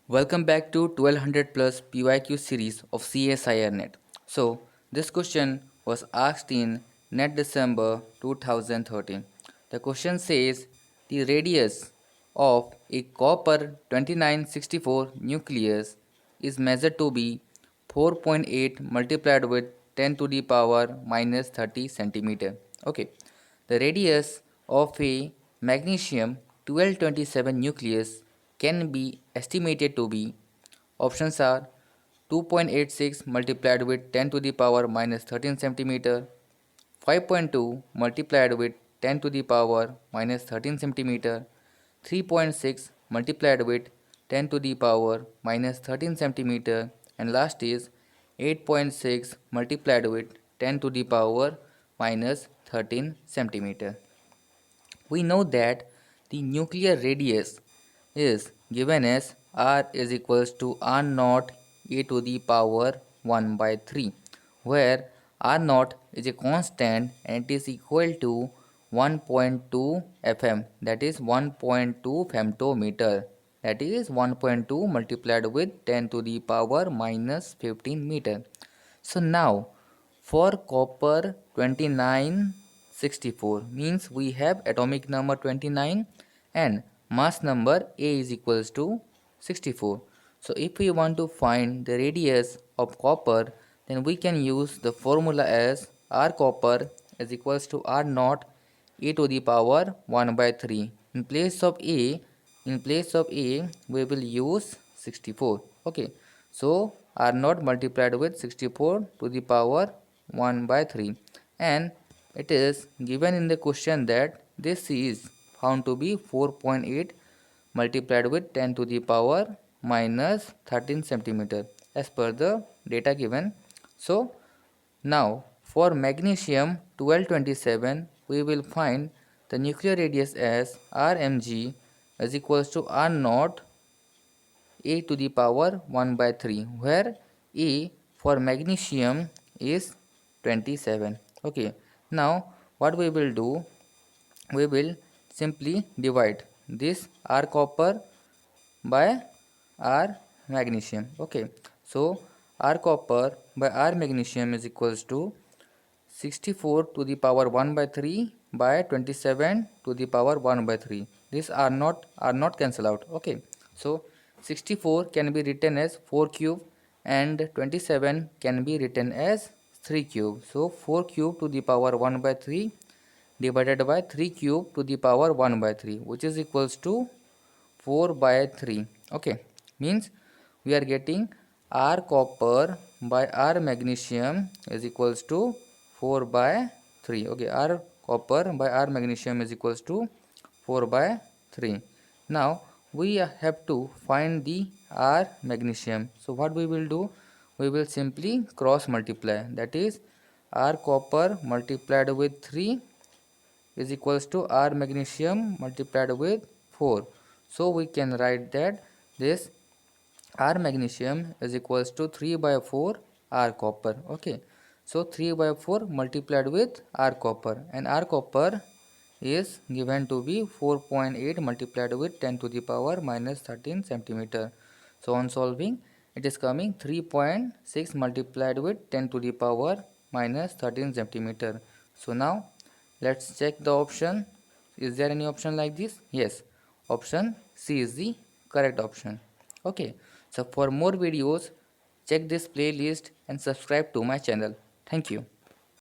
Welcome back to 1200 plus PYQ series of CSIR Net. So, this question was asked in Net December 2013. The question says the radius of a copper 2964 nucleus is measured to be 4.8 multiplied with 10 to the power minus 30 centimeter. Okay. The radius of a magnesium 1227 nucleus can be estimated to be options are 2.86 multiplied with 10 to the power minus 13 centimeter, 5.2 multiplied with 10 to the power minus 13 centimeter, 3.6 multiplied with 10 to the power minus 13 centimeter, and last is 8.6 multiplied with 10 to the power minus 13 centimeter. We know that the nuclear radius is given as r is equals to r naught a to the power 1 by 3, where r naught is a constant and it is equal to 1.2 fm, that is 1.2 femtometer, that is 1.2 multiplied with 10 to the power minus 15 meter. So now for copper 2964 means we have atomic number 29 and mass number A is equals to 64. So if we want to find the radius of copper, then we can use the formula as R copper is equals to R naught A to the power 1 by 3. In place of A we will use 64. Okay. So R naught multiplied with 64 to the power 1 by 3, and it is given in the question that this is found to be 4.8 multiplied with 10 to the power minus 13 centimeter as per the data given. So now for magnesium 1227 we will find the nuclear radius as Rmg is equals to R naught a to the power 1 by 3, where a for magnesium is 27. Okay, now what we will do, we will simply divide this r copper by r magnesium. Okay, so r copper by r magnesium is equals to 64 to the power 1 by 3 by 27 to the power 1 by 3. This are not cancel out. Okay, so 64 can be written as 4 cube and 27 can be written as 3 cube. So 4 cube to the power 1 by 3 divided by 3 cube to the power 1 by 3, which is equals to 4 by 3. Okay, means we are getting r copper by r magnesium is equals to 4 by 3. Okay, r copper by r magnesium is equals to 4 by 3. Now we have to find the r magnesium. So what we will do, we will simply cross multiply, that is r copper multiplied with 3 is equals to r magnesium multiplied with 4. So we can write that this r magnesium is equals to 3 by 4 r copper. Okay, so 3 by 4 multiplied with r copper, and r copper is given to be 4.8 multiplied with 10 to the power minus 13 centimeter. So on solving, it is coming 3.6 multiplied with 10 to the power minus 13 centimeter. So now let's check the option. Is there any option like this? Yes, option C is the correct option. Okay, so for more videos, check this playlist and subscribe to my channel. Thank you.